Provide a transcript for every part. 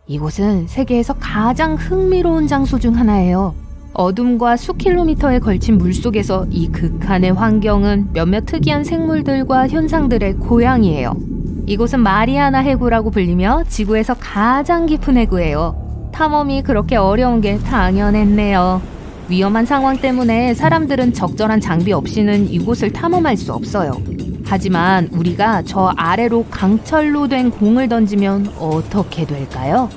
이곳은 세계에서 가장 흥미로운 장소 중 하나예요. 어둠과 수킬로미터에 걸친 물속에서 이 극한의 환경은 몇몇 특이한 생물들과 현상들의 고향이에요. 이곳은 마리아나 해구라고 불리며 지구에서 가장 깊은 해구예요. 탐험이 그렇게 어려운 게 당연했네요. 위험한 상황 때문에 사람들은 적절한 장비 없이는 이곳을 탐험할 수 없어요. 하지만 우리가 저 아래로 강철로 된 공을 던지면 어떻게 될까요?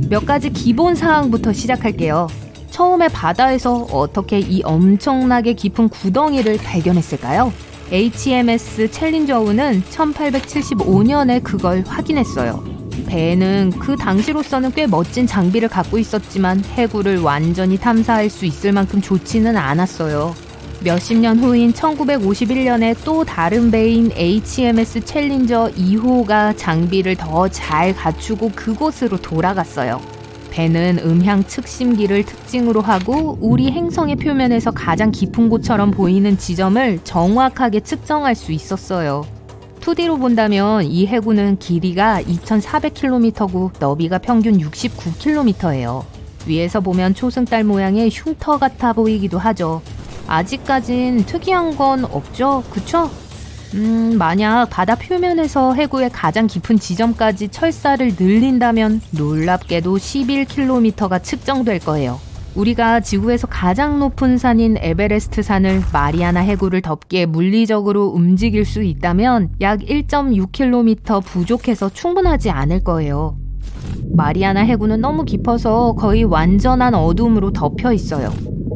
몇 가지 기본 사항부터 시작할게요. 처음에 바다에서 어떻게 이 엄청나게 깊은 구덩이를 발견했을까요? HMS 챌린저우는 1875년에 그걸 확인했어요. 배는 그 당시로서는 꽤 멋진 장비를 갖고 있었지만 해구를 완전히 탐사할 수 있을 만큼 좋지는 않았어요. 몇십 년 후인 1951년에 또 다른 배인 HMS 챌린저 2호가 장비를 더 잘 갖추고 그곳으로 돌아갔어요. 배는 음향 측심기를 특징으로 하고 우리 행성의 표면에서 가장 깊은 곳처럼 보이는 지점을 정확하게 측정할 수 있었어요. 2D로 본다면 이 해구는 길이가 2,400km고 너비가 평균 69km예요. 위에서 보면 초승달 모양의 흉터 같아 보이기도 하죠. 아직까진 특이한 건 없죠, 그쵸? 만약 바다 표면에서 해구의 가장 깊은 지점까지 철사를 늘린다면 놀랍게도 11km가 측정될 거예요. 우리가 지구에서 가장 높은 산인 에베레스트 산을 마리아나 해구를 덮기에 물리적으로 움직일 수 있다면 약 1.6km 부족해서 충분하지 않을 거예요. 마리아나 해구는 너무 깊어서 거의 완전한 어둠으로 덮여 있어요.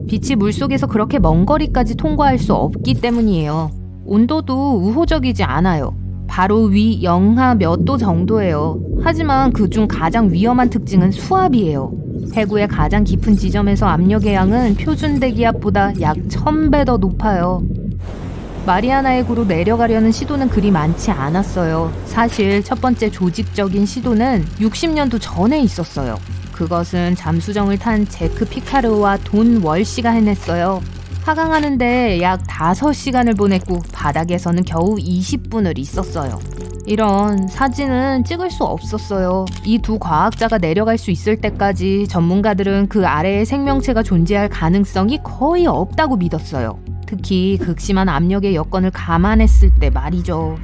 빛이 물속에서 그렇게 먼 거리까지 통과할 수 없기 때문이에요. 온도도 우호적이지 않아요. 바로 위 영하 몇 도 정도예요. 하지만 그중 가장 위험한 특징은 수압이에요. 해구의 가장 깊은 지점에서 압력의 양은 표준 대기압보다 약 1000배 더 높아요. 마리아나 해구로 내려가려는 시도는 그리 많지 않았어요. 사실 첫 번째 조직적인 시도는 60년도 전에 있었어요. 그것은 잠수정을 탄 제크 피카르와 돈 월시가 해냈어요. 하강하는데 약 5시간을 보냈고 바닥에서는 겨우 20분을 있었어요. 이런 사진은 찍을 수 없었어요. 이 두 과학자가 내려갈 수 있을 때까지 전문가들은 그 아래에 생명체가 존재할 가능성이 거의 없다고 믿었어요. 특히 극심한 압력의 여건을 감안했을 때 말이죠.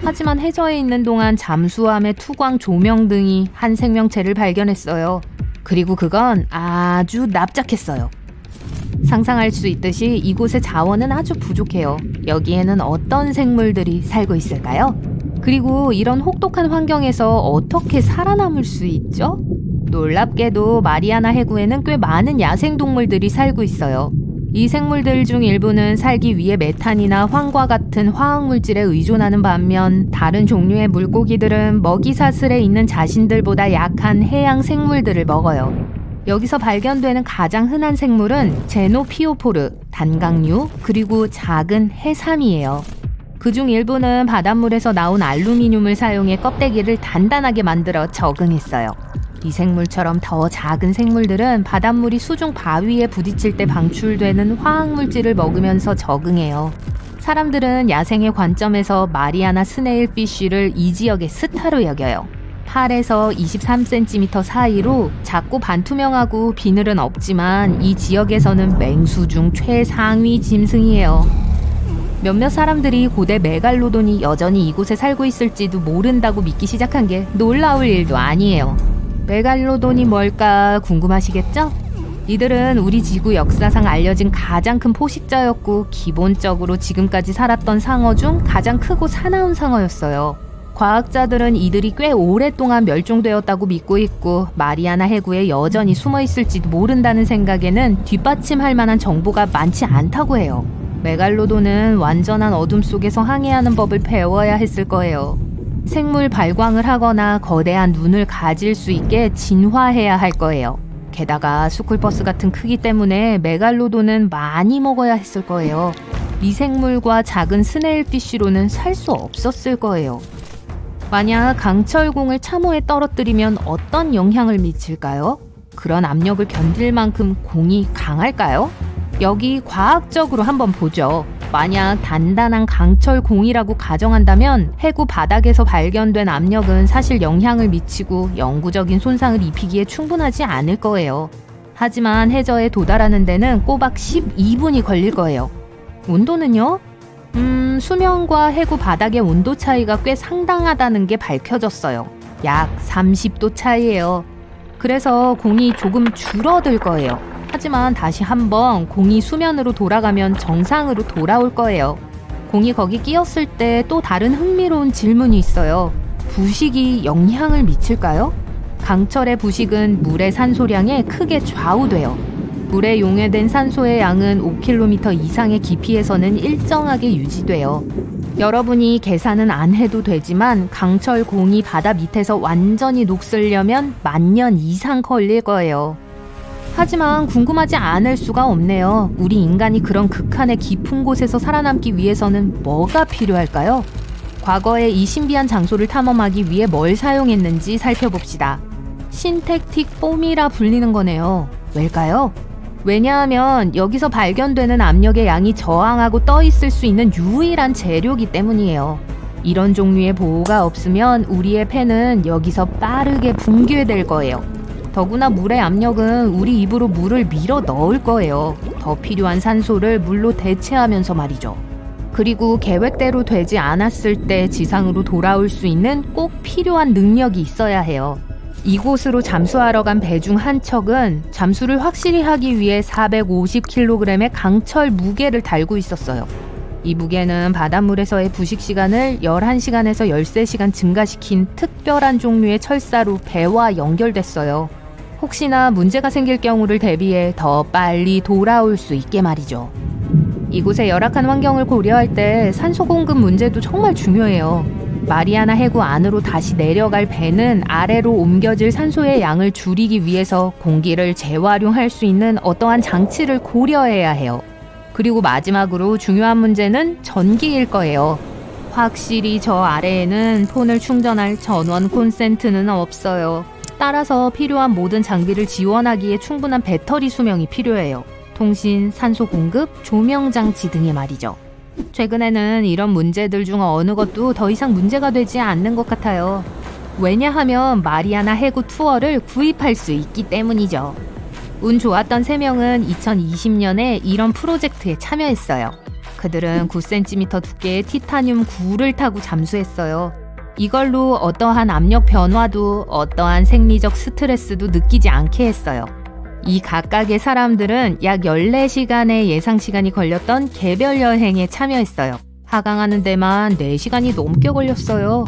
하지만 해저에 있는 동안 잠수함의 투광 조명 등이 한 생명체를 발견했어요. 그리고 그건 아주 납작했어요. 상상할 수 있듯이 이곳의 자원은 아주 부족해요. 여기에는 어떤 생물들이 살고 있을까요? 그리고 이런 혹독한 환경에서 어떻게 살아남을 수 있죠? 놀랍게도 마리아나 해구에는 꽤 많은 야생동물들이 살고 있어요. 이 생물들 중 일부는 살기 위해 메탄이나 황과 같은 화학물질에 의존하는 반면 다른 종류의 물고기들은 먹이사슬에 있는 자신들보다 약한 해양 생물들을 먹어요. 여기서 발견되는 가장 흔한 생물은 제노피오포르, 단강류, 그리고 작은 해삼이에요. 그중 일부는 바닷물에서 나온 알루미늄을 사용해 껍데기를 단단하게 만들어 적응했어요. 이 생물처럼 더 작은 생물들은 바닷물이 수중 바위에 부딪힐 때 방출되는 화학물질을 먹으면서 적응해요. 사람들은 야생의 관점에서 마리아나 스네일피쉬를 이 지역의 스타로 여겨요. 8에서 23cm 사이로 작고 반투명하고 비늘은 없지만 이 지역에서는 맹수 중 최상위 짐승이에요. 몇몇 사람들이 고대 메갈로돈이 여전히 이곳에 살고 있을지도 모른다고 믿기 시작한 게 놀라울 일도 아니에요. 메갈로돈이 뭘까 궁금하시겠죠? 이들은 우리 지구 역사상 알려진 가장 큰 포식자였고 기본적으로 지금까지 살았던 상어 중 가장 크고 사나운 상어였어요. 과학자들은 이들이 꽤 오랫동안 멸종되었다고 믿고 있고 마리아나 해구에 여전히 숨어있을지도 모른다는 생각에는 뒷받침할 만한 정보가 많지 않다고 해요. 메갈로돈은 완전한 어둠 속에서 항해하는 법을 배워야 했을 거예요. 생물 발광을 하거나 거대한 눈을 가질 수 있게 진화해야 할 거예요. 게다가 스쿨버스 같은 크기 때문에 메갈로돈은 많이 먹어야 했을 거예요. 미생물과 작은 스네일피쉬로는 살 수 없었을 거예요. 만약 강철공을 참호에 떨어뜨리면 어떤 영향을 미칠까요? 그런 압력을 견딜 만큼 공이 강할까요? 여기 과학적으로 한번 보죠. 만약 단단한 강철 공이라고 가정한다면 해구 바닥에서 발견된 압력은 사실 영향을 미치고 영구적인 손상을 입히기에 충분하지 않을 거예요. 하지만 해저에 도달하는 데는 꼬박 12분이 걸릴 거예요. 온도는요? 수면과 해구 바닥의 온도 차이가 꽤 상당하다는 게 밝혀졌어요. 약 30도 차이예요. 그래서 공이 조금 줄어들 거예요. 하지만 다시 한번 공이 수면으로 돌아가면 정상으로 돌아올 거예요. 공이 거기 끼었을 때 또 다른 흥미로운 질문이 있어요. 부식이 영향을 미칠까요? 강철의 부식은 물의 산소량에 크게 좌우돼요. 물에 용해된 산소의 양은 5km 이상의 깊이에서는 일정하게 유지돼요. 여러분이 계산은 안 해도 되지만 강철 공이 바다 밑에서 완전히 녹슬려면 10,000년 이상 걸릴 거예요. 하지만 궁금하지 않을 수가 없네요. 우리 인간이 그런 극한의 깊은 곳에서 살아남기 위해서는 뭐가 필요할까요? 과거에 이 신비한 장소를 탐험하기 위해 뭘 사용했는지 살펴봅시다. 신택틱 폼이라 불리는 거네요. 왜일까요? 왜냐하면 여기서 발견되는 압력의 양이 저항하고 떠 있을 수 있는 유일한 재료이기 때문이에요. 이런 종류의 보호가 없으면 우리의 폐는 여기서 빠르게 붕괴될 거예요. 더구나 물의 압력은 우리 입으로 물을 밀어 넣을 거예요. 더 필요한 산소를 물로 대체하면서 말이죠. 그리고 계획대로 되지 않았을 때 지상으로 돌아올 수 있는 꼭 필요한 능력이 있어야 해요. 이곳으로 잠수하러 간 배 중 한 척은 잠수를 확실히 하기 위해 450kg의 강철 무게를 달고 있었어요. 이 무게는 바닷물에서의 부식 시간을 11시간에서 13시간 증가시킨 특별한 종류의 철사로 배와 연결됐어요. 혹시나 문제가 생길 경우를 대비해 더 빨리 돌아올 수 있게 말이죠. 이곳의 열악한 환경을 고려할 때 산소 공급 문제도 정말 중요해요. 마리아나 해구 안으로 다시 내려갈 배는 아래로 옮겨질 산소의 양을 줄이기 위해서 공기를 재활용할 수 있는 어떠한 장치를 고려해야 해요. 그리고 마지막으로 중요한 문제는 전기일 거예요. 확실히 저 아래에는 폰을 충전할 전원 콘센트는 없어요. 따라서 필요한 모든 장비를 지원하기에 충분한 배터리 수명이 필요해요. 통신, 산소 공급, 조명 장치 등의 말이죠. 최근에는 이런 문제들 중 어느 것도 더 이상 문제가 되지 않는 것 같아요. 왜냐하면 마리아나 해구 투어를 구입할 수 있기 때문이죠. 운 좋았던 3명은 2020년에 이런 프로젝트에 참여했어요. 그들은 9cm 두께의 티타늄 구를 타고 잠수했어요. 이걸로 어떠한 압력 변화도 어떠한 생리적 스트레스도 느끼지 않게 했어요. 이 각각의 사람들은 약 14시간의 예상시간이 걸렸던 개별 여행에 참여했어요. 하강하는 데만 4시간이 넘게 걸렸어요.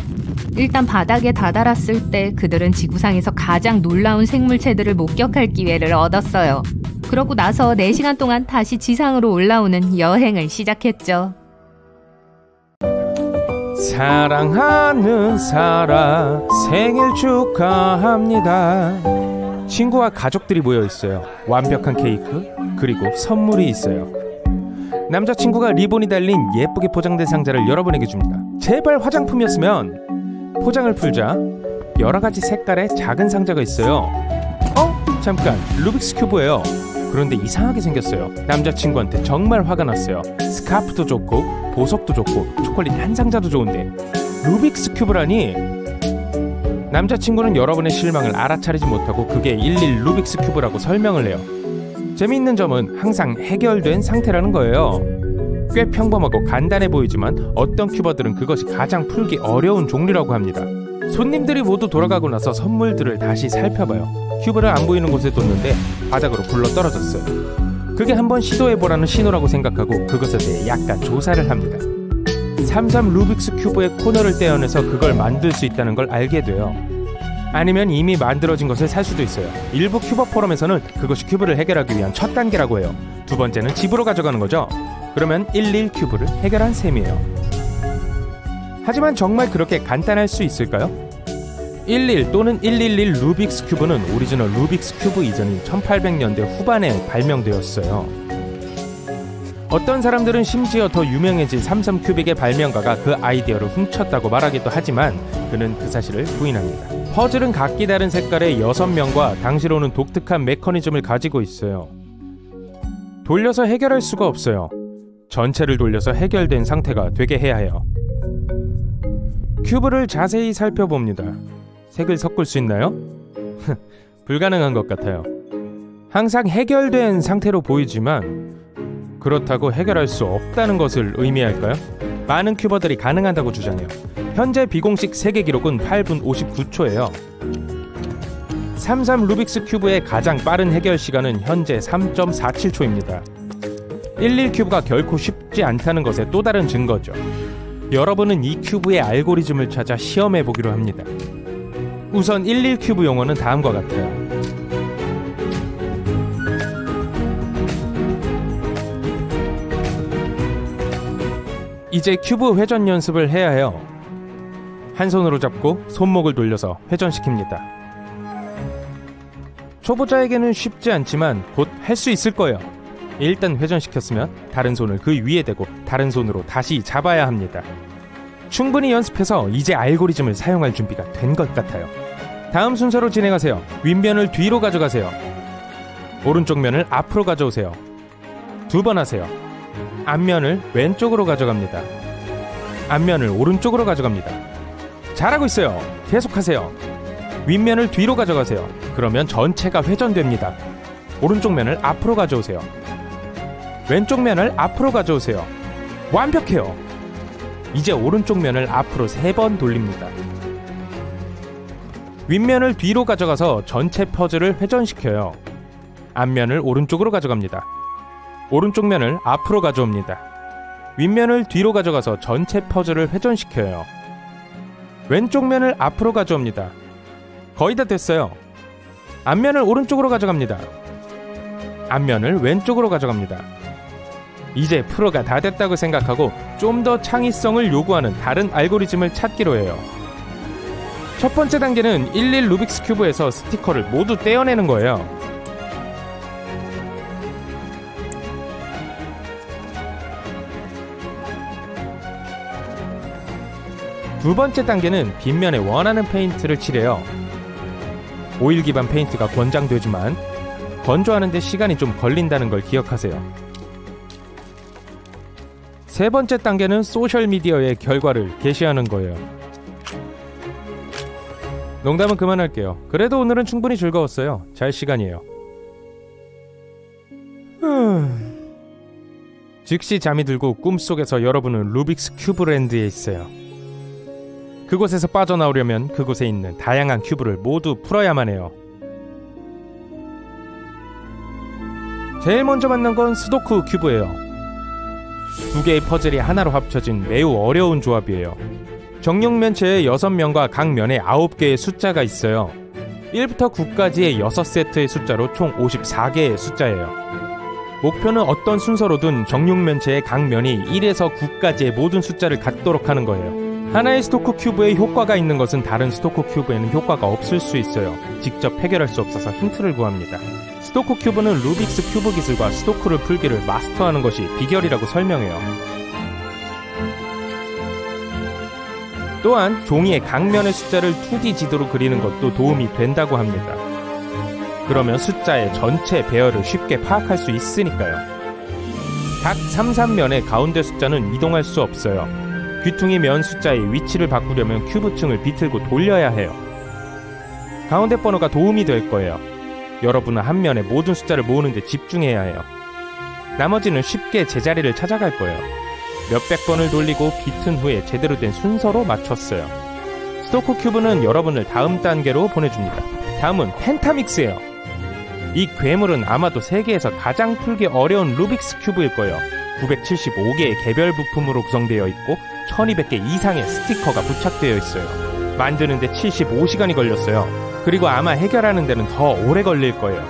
일단 바닥에 다다랐을 때 그들은 지구상에서 가장 놀라운 생물체들을 목격할 기회를 얻었어요. 그러고 나서 4시간 동안 다시 지상으로 올라오는 여행을 시작했죠. 사랑하는 사라 생일 축하합니다. 친구와 가족들이 모여 있어요. 완벽한 케이크 그리고 선물이 있어요. 남자친구가 리본이 달린 예쁘게 포장된 상자를 여러분에게 줍니다. 제발 화장품이었으면. 포장을 풀자 여러가지 색깔의 작은 상자가 있어요. 잠깐, 루빅스 큐브예요. 그런데 이상하게 생겼어요. 남자친구한테 정말 화가 났어요. 스카프도 좋고 보석도 좋고 초콜릿 한 상자도 좋은데 루빅스 큐브라니? 남자친구는 여러분의 실망을 알아차리지 못하고 그게 11 루빅스 큐브라고 설명을 해요. 재미있는 점은 항상 해결된 상태라는 거예요. 꽤 평범하고 간단해 보이지만 어떤 큐버들은 그것이 가장 풀기 어려운 종류라고 합니다. 손님들이 모두 돌아가고 나서 선물들을 다시 살펴봐요. 큐브를 안 보이는 곳에 뒀는데 바닥으로 굴러 떨어졌어요. 그게 한번 시도해보라는 신호라고 생각하고 그것에 대해 약간 조사를 합니다. 33 루빅스 큐브의 코너를 떼어내서 그걸 만들 수 있다는 걸 알게 돼요. 아니면 이미 만들어진 것을 살 수도 있어요. 일부 큐버 포럼에서는 그것이 큐브를 해결하기 위한 첫 단계라고 해요. 두 번째는 집으로 가져가는 거죠. 그러면 11 큐브를 해결한 셈이에요. 하지만 정말 그렇게 간단할 수 있을까요? 11 또는 111 루빅스 큐브는 오리지널 루빅스 큐브 이전인 1800년대 후반에 발명되었어요. 어떤 사람들은 심지어 더 유명해진 33 큐빅의 발명가가 그 아이디어를 훔쳤다고 말하기도 하지만 그는 그 사실을 부인합니다. 퍼즐은 각기 다른 색깔의 6면과 당시로는 독특한 메커니즘을 가지고 있어요. 돌려서 해결할 수가 없어요. 전체를 돌려서 해결된 상태가 되게 해야 해요. 큐브를 자세히 살펴봅니다. 색을 섞을 수 있나요? 불가능한 것 같아요. 항상 해결된 상태로 보이지만 그렇다고 해결할 수 없다는 것을 의미할까요? 많은 큐버들이 가능하다고 주장해요. 현재 비공식 세계 기록은 8분 59초예요. 33 루빅스 큐브의 가장 빠른 해결 시간은 현재 3.47초입니다. 11 큐브가 결코 쉽지 않다는 것의 또 다른 증거죠. 여러분은 이 큐브의 알고리즘을 찾아 시험해 보기로 합니다. 우선 11 큐브 용어는 다음과 같아요. 이제 큐브 회전 연습을 해야 해요. 한 손으로 잡고 손목을 돌려서 회전시킵니다. 초보자에게는 쉽지 않지만 곧 할 수 있을 거예요. 일단 회전시켰으면 다른 손을 그 위에 대고 다른 손으로 다시 잡아야 합니다. 충분히 연습해서 이제 알고리즘을 사용할 준비가 된 것 같아요. 다음 순서로 진행하세요. 윗면을 뒤로 가져가세요. 오른쪽 면을 앞으로 가져오세요. 2번 하세요. 앞면을 왼쪽으로 가져갑니다. 앞면을 오른쪽으로 가져갑니다. 잘하고 있어요. 계속하세요. 윗면을 뒤로 가져가세요. 그러면 전체가 회전됩니다. 오른쪽 면을 앞으로 가져오세요. 왼쪽 면을 앞으로 가져오세요. 완벽해요. 이제 오른쪽 면을 앞으로 3번 돌립니다. 윗면을 뒤로 가져가서 전체 퍼즐을 회전시켜요. 앞면을 오른쪽으로 가져갑니다. 오른쪽 면을 앞으로 가져옵니다. 윗면을 뒤로 가져가서 전체 퍼즐을 회전시켜요. 왼쪽 면을 앞으로 가져옵니다. 거의 다 됐어요. 앞면을 오른쪽으로 가져갑니다. 앞면을 왼쪽으로 가져갑니다. 이제 프로가 다 됐다고 생각하고 좀 더 창의성을 요구하는 다른 알고리즘을 찾기로 해요. 첫 번째 단계는 11 루빅스 큐브에서 스티커를 모두 떼어내는 거예요. 두 번째 단계는 빗면에 원하는 페인트를 칠해요. 오일 기반 페인트가 권장되지만 건조하는데 시간이 좀 걸린다는 걸 기억하세요. 세 번째 단계는 소셜미디어의 결과를 게시하는 거예요. 농담은 그만할게요. 그래도 오늘은 충분히 즐거웠어요. 잘 시간이에요. 즉시 잠이 들고 꿈속에서 여러분은 루빅스 큐브랜드에 있어요. 그곳에서 빠져나오려면 그곳에 있는 다양한 큐브를 모두 풀어야만 해요. 제일 먼저 만난 건 스도쿠 큐브예요. 두 개의 퍼즐이 하나로 합쳐진 매우 어려운 조합이에요. 정육면체에 6면과 각 면에 9개의 숫자가 있어요. 1부터 9까지의 6세트의 숫자로 총 54개의 숫자예요. 목표는 어떤 순서로든 정육면체의 각 면이 1에서 9까지의 모든 숫자를 갖도록 하는 거예요. 하나의 스토크 큐브에 효과가 있는 것은 다른 스토크 큐브에는 효과가 없을 수 있어요. 직접 해결할 수 없어서 힌트를 구합니다. 스토크 큐브는 루빅스 큐브 기술과 스토크를 풀기를 마스터하는 것이 비결이라고 설명해요. 또한 종이의 각면의 숫자를 2D 지도로 그리는 것도 도움이 된다고 합니다. 그러면 숫자의 전체 배열을 쉽게 파악할 수 있으니까요. 각 33면의 가운데 숫자는 이동할 수 없어요. 귀퉁이 면 숫자의 위치를 바꾸려면 큐브층을 비틀고 돌려야 해요. 가운데 번호가 도움이 될 거예요. 여러분은 한 면의 모든 숫자를 모으는데 집중해야 해요. 나머지는 쉽게 제자리를 찾아갈 거예요. 몇백 번을 돌리고 비튼 후에 제대로 된 순서로 맞췄어요. 스토크 큐브는 여러분을 다음 단계로 보내줍니다. 다음은 펜타믹스예요. 이 괴물은 아마도 세계에서 가장 풀기 어려운 루빅스 큐브일 거예요. 975개의 개별 부품으로 구성되어 있고 1200개 이상의 스티커가 부착되어 있어요. 만드는데 75시간이 걸렸어요. 그리고 아마 해결하는 데는 더 오래 걸릴 거예요.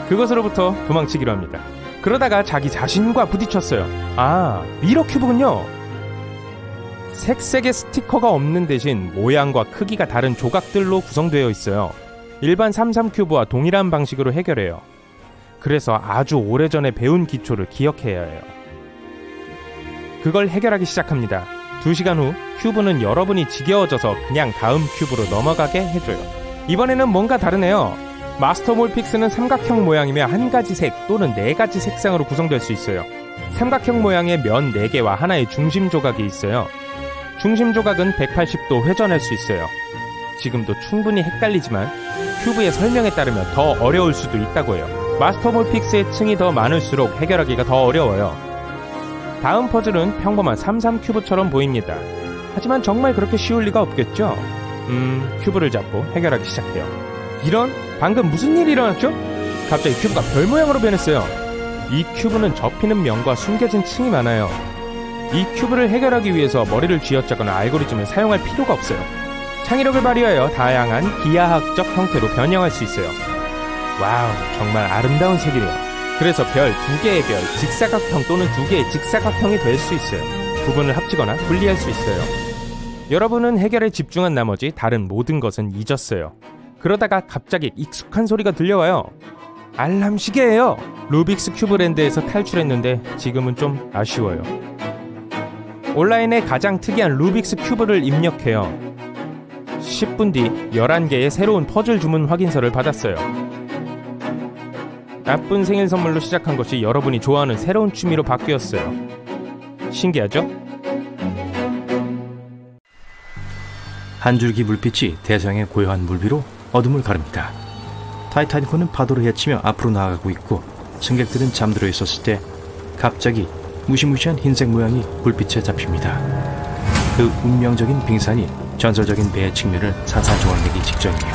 그것으로부터 도망치기로 합니다. 그러다가 자기 자신과 부딪혔어요. 아, 미러 큐브군요. 색색의 스티커가 없는 대신 모양과 크기가 다른 조각들로 구성되어 있어요. 일반 33 큐브와 동일한 방식으로 해결해요. 그래서 아주 오래전에 배운 기초를 기억해야 해요. 그걸 해결하기 시작합니다. 2시간 후 큐브는 여러분이 지겨워져서 그냥 다음 큐브로 넘어가게 해줘요. 이번에는 뭔가 다르네요. 마스터 몰픽스는 삼각형 모양이며 한 가지 색 또는 4가지 색상으로 구성될 수 있어요. 삼각형 모양의 면 4개와 하나의 중심 조각이 있어요. 중심 조각은 180도 회전할 수 있어요. 지금도 충분히 헷갈리지만 큐브의 설명에 따르면 더 어려울 수도 있다고 해요. 마스터볼 픽스의 층이 더 많을수록 해결하기가 더 어려워요. 다음 퍼즐은 평범한 3-3 큐브처럼 보입니다. 하지만 정말 그렇게 쉬울 리가 없겠죠? 큐브를 잡고 해결하기 시작해요. 이런? 방금 무슨 일이 일어났죠? 갑자기 큐브가 별 모양으로 변했어요. 이 큐브는 접히는 면과 숨겨진 층이 많아요. 이 큐브를 해결하기 위해서 머리를 쥐어짜거나 알고리즘을 사용할 필요가 없어요. 창의력을 발휘하여 다양한 기하학적 형태로 변형할 수 있어요. 와우, 정말 아름다운 세계네요. 그래서 별 2개의 별, 직사각형 또는 2개의 직사각형이 될 수 있어요. 부분을 합치거나 분리할 수 있어요. 여러분은 해결에 집중한 나머지 다른 모든 것은 잊었어요. 그러다가 갑자기 익숙한 소리가 들려와요. 알람 시계예요. 루빅스 큐브 랜드에서 탈출했는데 지금은 좀 아쉬워요. 온라인에 가장 특이한 루빅스 큐브를 입력해요. 10분 뒤 11개의 새로운 퍼즐 주문 확인서를 받았어요. 나쁜 생일 선물로 시작한 것이 여러분이 좋아하는 새로운 취미로 바뀌었어요. 신기하죠? 한 줄기 불빛이 대서양의 고요한 물위로 어둠을 가릅니다. 타이타닉호는 파도를 헤치며 앞으로 나아가고 있고 승객들은 잠들어 있었을 때 갑자기 무시무시한 흰색 모양이 불빛에 잡힙니다. 그 운명적인 빙산이 전설적인 배의 측면을 산산조각내기 직전이에요.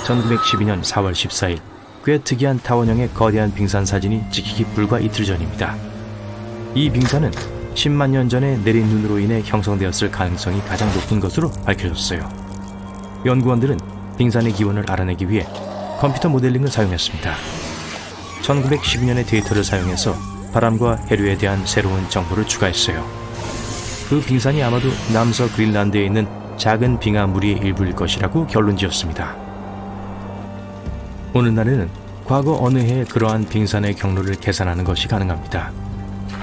1912년 4월 14일 꽤 특이한 타원형의 거대한 빙산 사진이 찍히기 불과 이틀 전입니다. 이 빙산은 10만 년 전에 내린 눈으로 인해 형성되었을 가능성이 가장 높은 것으로 밝혀졌어요. 연구원들은 빙산의 기원을 알아내기 위해 컴퓨터 모델링을 사용했습니다. 1912년의 데이터를 사용해서 바람과 해류에 대한 새로운 정보를 추가했어요. 그 빙산이 아마도 남서 그린란드에 있는 작은 빙하 무리의 일부일 것이라고 결론지었습니다. 오늘날에는 과거 어느 해에 그러한 빙산의 경로를 계산하는 것이 가능합니다.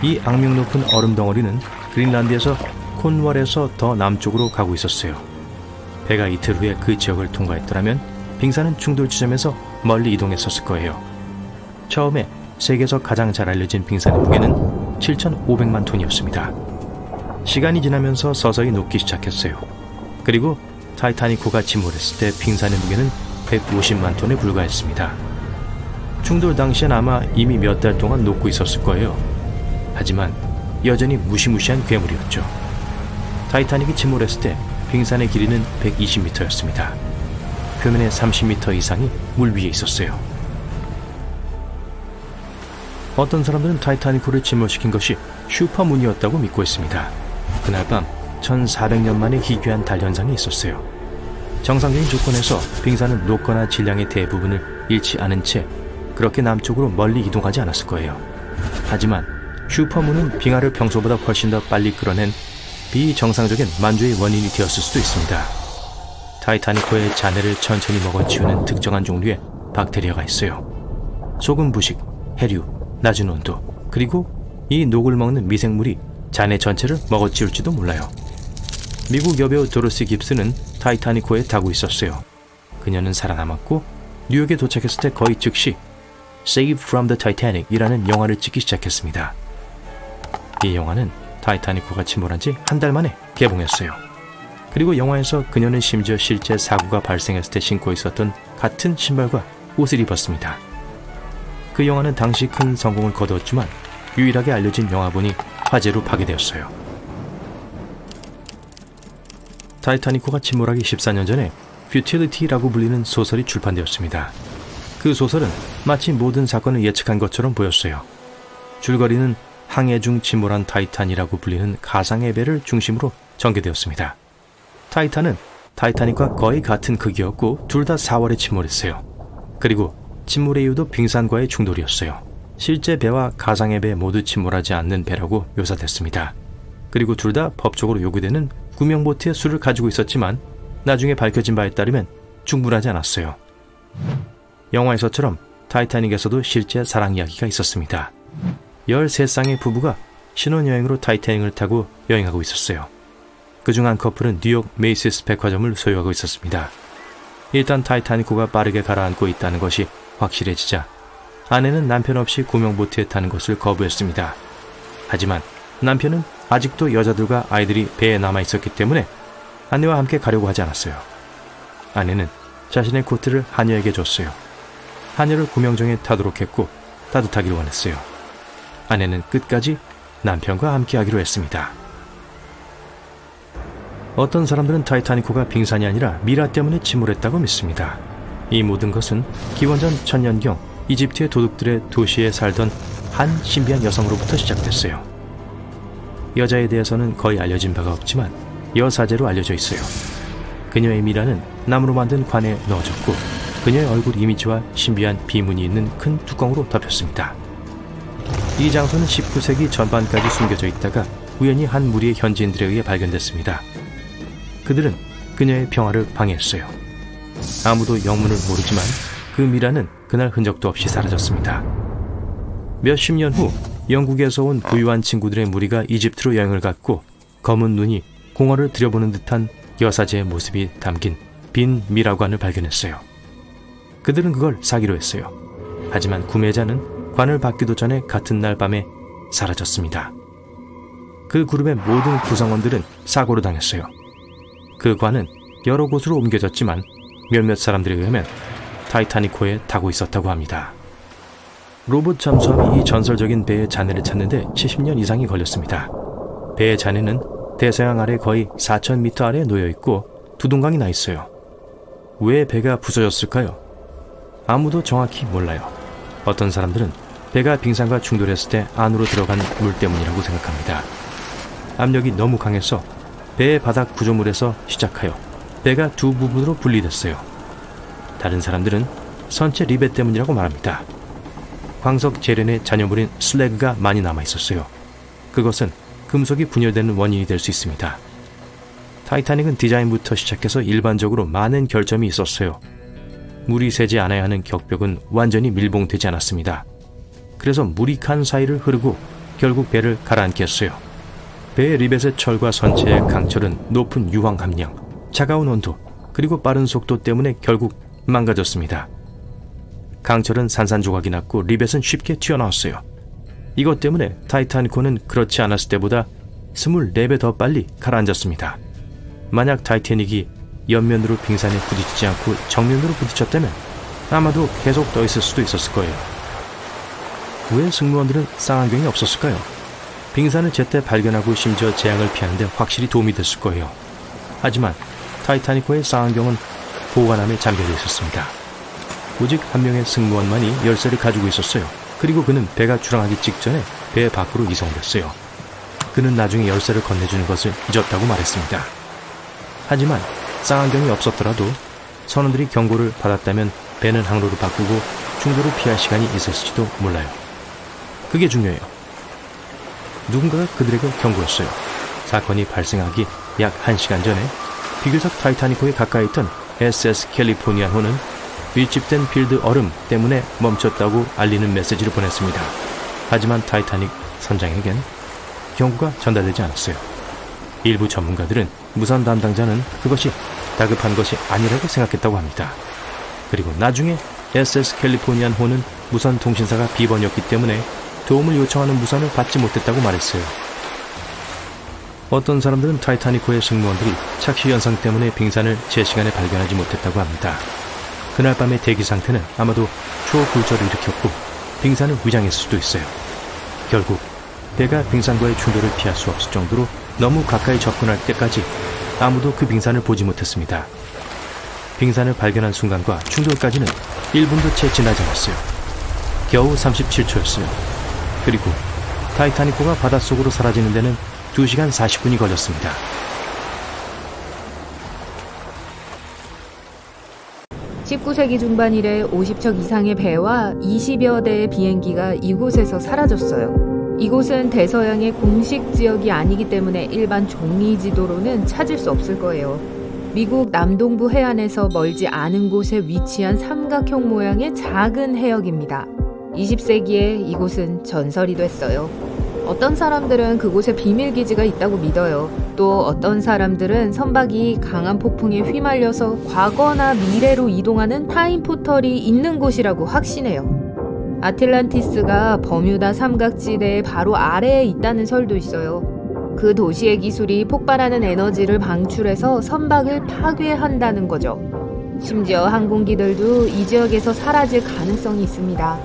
이 악명 높은 얼음 덩어리는 그린란드에서 콘월에서 더 남쪽으로 가고 있었어요. 배가 이틀 후에 그 지역을 통과했더라면 빙산은 충돌 지점에서 멀리 이동했었을 거예요. 처음에 세계에서 가장 잘 알려진 빙산의 무게는 7,500만 톤이었습니다. 시간이 지나면서 서서히 녹기 시작했어요. 그리고 타이타닉호가 침몰했을 때 빙산의 무게는 150만 톤에 불과했습니다. 충돌 당시엔 아마 이미 몇 달 동안 녹고 있었을 거예요. 하지만 여전히 무시무시한 괴물이었죠. 타이타닉이 침몰했을 때 빙산의 길이는 120m였습니다. 표면의 30m 이상이 물 위에 있었어요. 어떤 사람들은 타이타닉호를 침몰시킨 것이 슈퍼문이었다고 믿고 있습니다. 그날 밤 1400년 만에 희귀한 달 현상이 있었어요. 정상적인 조건에서 빙산은 녹거나 질량의 대부분을 잃지 않은 채 그렇게 남쪽으로 멀리 이동하지 않았을 거예요. 하지만 슈퍼문은 빙하를 평소보다 훨씬 더 빨리 끌어낸 비정상적인 만조의 원인이 되었을 수도 있습니다. 타이타닉호의 잔해를 천천히 먹어치우는 특정한 종류의 박테리아가 있어요. 소금 부식, 해류, 낮은 온도, 그리고 이 녹을 먹는 미생물이 잔해 전체를 먹어치울지도 몰라요. 미국 여배우 도로시 깁스는 타이타닉호에 타고 있었어요. 그녀는 살아남았고 뉴욕에 도착했을 때 거의 즉시 Saved from the Titanic 이라는 영화를 찍기 시작했습니다. 이 영화는 타이타닉호가 침몰한 지 한 달 만에 개봉했어요. 그리고 영화에서 그녀는 심지어 실제 사고가 발생했을 때 신고 있었던 같은 신발과 옷을 입었습니다. 그 영화는 당시 큰 성공을 거두었지만 유일하게 알려진 영화본이 화재로 파괴되었어요. 타이타닉호가 침몰하기 14년 전에 퓨틸리티라고 불리는 소설이 출판되었습니다. 그 소설은 마치 모든 사건을 예측한 것처럼 보였어요. 줄거리는 항해 중 침몰한 타이탄이라고 불리는 가상의 배를 중심으로 전개되었습니다. 타이탄은 타이타닉과 거의 같은 크기였고 둘 다 4월에 침몰했어요. 그리고 침몰의 이유도 빙산과의 충돌이었어요. 실제 배와 가상의 배 모두 침몰하지 않는 배라고 묘사됐습니다. 그리고 둘 다 법적으로 요구되는 구명보트의 수를 가지고 있었지만 나중에 밝혀진 바에 따르면 충분하지 않았어요. 영화에서처럼 타이타닉에서도 실제 사랑 이야기가 있었습니다. 13쌍의 부부가 신혼여행으로 타이타닉을 타고 여행하고 있었어요. 그중 한 커플은 뉴욕 메이시스 백화점을 소유하고 있었습니다. 일단 타이타닉호가 빠르게 가라앉고 있다는 것이 확실해지자 아내는 남편 없이 구명보트에 타는 것을 거부했습니다. 하지만 남편은 아직도 여자들과 아이들이 배에 남아있었기 때문에 아내와 함께 가려고 하지 않았어요. 아내는 자신의 코트를 하녀에게 줬어요. 하녀를 구명정에 타도록 했고 따뜻하기를 원했어요. 아내는 끝까지 남편과 함께 하기로 했습니다. 어떤 사람들은 타이타닉호가 빙산이 아니라 미라 때문에 침몰했다고 믿습니다. 이 모든 것은 기원전 1000년경 이집트의 도둑들의 도시에 살던 한 신비한 여성으로부터 시작됐어요. 여자에 대해서는 거의 알려진 바가 없지만 여사제로 알려져 있어요. 그녀의 미라는 나무로 만든 관에 넣어졌고 그녀의 얼굴 이미지와 신비한 비문이 있는 큰 뚜껑으로 덮였습니다. 이 장소는 19세기 전반까지 숨겨져 있다가 우연히 한 무리의 현지인들에 의해 발견됐습니다. 그들은 그녀의 평화를 방해했어요. 아무도 영문을 모르지만 그 미라는 그날 흔적도 없이 사라졌습니다. 몇십 년 후 영국에서 온 부유한 친구들의 무리가 이집트로 여행을 갔고 검은 눈이 공허를 들여보는 듯한 여사제의 모습이 담긴 빈 미라관을 발견했어요. 그들은 그걸 사기로 했어요. 하지만 구매자는 관을 받기도 전에 같은 날 밤에 사라졌습니다. 그 그룹의 모든 구성원들은 사고로 당했어요. 그 관은 여러 곳으로 옮겨졌지만 몇몇 사람들에 의하면 타이타닉호에 타고 있었다고 합니다. 로봇 잠수함이 이 전설적인 배의 잔해를 찾는데 70년 이상이 걸렸습니다. 배의 잔해는 대서양 아래 거의 4,000m 아래에 놓여있고 두동강이 나 있어요. 왜 배가 부서졌을까요? 아무도 정확히 몰라요. 어떤 사람들은 배가 빙산과 충돌했을 때 안으로 들어간 물 때문이라고 생각합니다. 압력이 너무 강해서 배의 바닥 구조물에서 시작하여 배가 두 부분으로 분리됐어요. 다른 사람들은 선체 리벳 때문이라고 말합니다. 광석 제련의 잔여물인 슬래그가 많이 남아있었어요. 그것은 금속이 분열되는 원인이 될 수 있습니다. 타이타닉은 디자인부터 시작해서 일반적으로 많은 결점이 있었어요. 물이 새지 않아야 하는 격벽은 완전히 밀봉되지 않았습니다. 그래서 물이 칸 사이를 흐르고 결국 배를 가라앉게 했어요. 배의 리벳의 철과 선체의 강철은 높은 유황 함량, 차가운 온도, 그리고 빠른 속도 때문에 결국 망가졌습니다. 강철은 산산조각이 났고 리벳은 쉽게 튀어나왔어요. 이것 때문에 타이타닉호는 그렇지 않았을 때보다 24배 더 빨리 가라앉았습니다. 만약 타이타닉이 옆면으로 빙산에 부딪히지 않고 정면으로 부딪혔다면 아마도 계속 떠 있을 수도 있었을 거예요. 왜 승무원들은 쌍안경이 없었을까요? 빙산을 제때 발견하고 심지어 재앙을 피하는 데 확실히 도움이 됐을 거예요. 하지만 타이타닉호의 쌍안경은 보관함에 잠겨져 있었습니다. 오직 한 명의 승무원만이 열쇠를 가지고 있었어요. 그리고 그는 배가 출항하기 직전에 배 밖으로 이송됐어요. 그는 나중에 열쇠를 건네주는 것을 잊었다고 말했습니다. 하지만 쌍안경이 없었더라도 선원들이 경고를 받았다면 배는 항로를 바꾸고 충돌을 피할 시간이 있었을지도 몰라요. 그게 중요해요. 누군가가 그들에게 경고했어요. 사건이 발생하기 약 1시간 전에 비교적 타이타닉호에 가까이 있던 SS 캘리포니아호는 밀집된 필드 얼음 때문에 멈췄다고 알리는 메시지를 보냈습니다. 하지만 타이타닉 선장에겐 경고가 전달되지 않았어요. 일부 전문가들은 무선 담당자는 그것이 다급한 것이 아니라고 생각했다고 합니다. 그리고 나중에 SS 캘리포니아호는 무선 통신사가 비번이었기 때문에 도움을 요청하는 무선을 받지 못했다고 말했어요. 어떤 사람들은 타이타닉호의 승무원들이 착시 현상 때문에 빙산을 제 시간에 발견하지 못했다고 합니다. 그날 밤의 대기 상태는 아마도 초굴절을 일으켰고 빙산을 위장했을 수도 있어요. 결국 배가 빙산과의 충돌을 피할 수 없을 정도로 너무 가까이 접근할 때까지 아무도 그 빙산을 보지 못했습니다. 빙산을 발견한 순간과 충돌까지는 1분도 채 지나지 않았어요. 겨우 37초였어요. 그리고 타이타닉호가 바닷속으로 사라지는 데는 2시간 40분이 걸렸습니다. (19세기) 중반 이래 50척 이상의 배와 20여 대의 비행기가 이곳에서 사라졌어요. 이곳은 대서양의 공식 지역이 아니기 때문에 일반 종이 지도로는 찾을 수 없을 거예요. 미국 남동부 해안에서 멀지 않은 곳에 위치한 삼각형 모양의 작은 해역입니다. 20세기에 이곳은 전설이 됐어요. 어떤 사람들은 그곳에 비밀기지가 있다고 믿어요. 또 어떤 사람들은 선박이 강한 폭풍에 휘말려서 과거나 미래로 이동하는 타임포털이 있는 곳이라고 확신해요. 아틀란티스가 버뮤다 삼각지대의 바로 아래에 있다는 설도 있어요. 그 도시의 기술이 폭발하는 에너지를 방출해서 선박을 파괴한다는 거죠. 심지어 항공기들도 이 지역에서 사라질 가능성이 있습니다.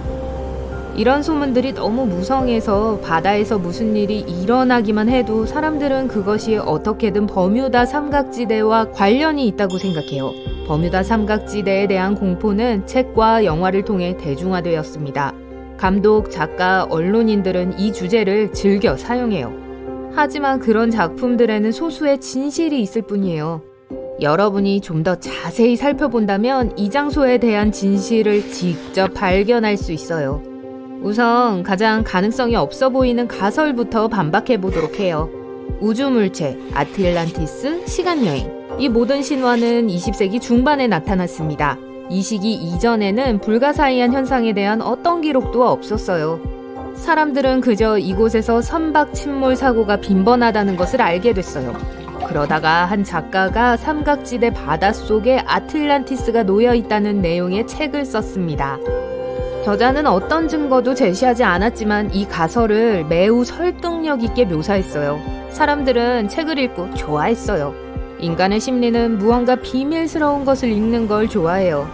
이런 소문들이 너무 무성해서 바다에서 무슨 일이 일어나기만 해도 사람들은 그것이 어떻게든 버뮤다 삼각지대와 관련이 있다고 생각해요. 버뮤다 삼각지대에 대한 공포는 책과 영화를 통해 대중화되었습니다. 감독, 작가, 언론인들은 이 주제를 즐겨 사용해요. 하지만 그런 작품들에는 소수의 진실이 있을 뿐이에요. 여러분이 좀 더 자세히 살펴본다면 이 장소에 대한 진실을 직접 발견할 수 있어요. 우선 가장 가능성이 없어 보이는 가설부터 반박해 보도록 해요. 우주물체, 아틀란티스, 시간여행. 이 모든 신화는 20세기 중반에 나타났습니다. 이 시기 이전에는 불가사의한 현상에 대한 어떤 기록도 없었어요. 사람들은 그저 이곳에서 선박 침몰 사고가 빈번하다는 것을 알게 됐어요. 그러다가 한 작가가 삼각지대 바닷속에 아틀란티스가 놓여 있다는 내용의 책을 썼습니다. 저자는 어떤 증거도 제시하지 않았지만 이 가설을 매우 설득력 있게 묘사했어요. 사람들은 책을 읽고 좋아했어요. 인간의 심리는 무언가 비밀스러운 것을 읽는 걸 좋아해요.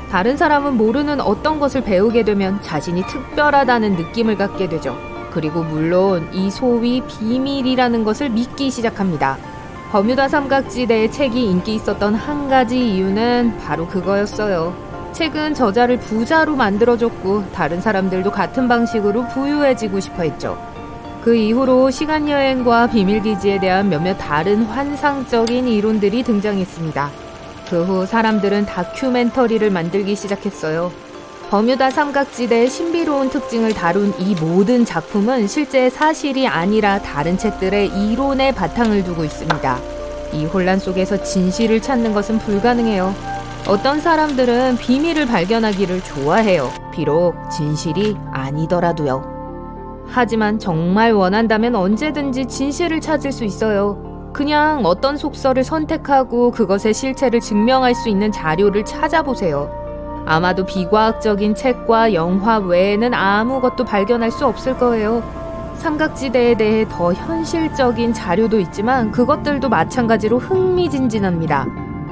다른 사람은 모르는 어떤 것을 배우게 되면 자신이 특별하다는 느낌을 갖게 되죠. 그리고 물론 이 소위 비밀이라는 것을 믿기 시작합니다. 버뮤다 삼각지대의 책이 인기 있었던 한 가지 이유는 바로 그거였어요. 책은 저자를 부자로 만들어줬고 다른 사람들도 같은 방식으로 부유해지고 싶어 했죠. 그 이후로 시간여행과 비밀기지에 대한 몇몇 다른 환상적인 이론들이 등장했습니다. 그 후 사람들은 다큐멘터리를 만들기 시작했어요. 버뮤다 삼각지대의 신비로운 특징을 다룬 이 모든 작품은 실제 사실이 아니라 다른 책들의 이론에 바탕을 두고 있습니다. 이 혼란 속에서 진실을 찾는 것은 불가능해요. 어떤 사람들은 비밀을 발견하기를 좋아해요. 비록 진실이 아니더라도요. 하지만 정말 원한다면 언제든지 진실을 찾을 수 있어요. 그냥 어떤 속설을 선택하고 그것의 실체를 증명할 수 있는 자료를 찾아보세요. 아마도 비과학적인 책과 영화 외에는 아무것도 발견할 수 없을 거예요. 삼각지대에 대해 더 현실적인 자료도 있지만 그것들도 마찬가지로 흥미진진합니다.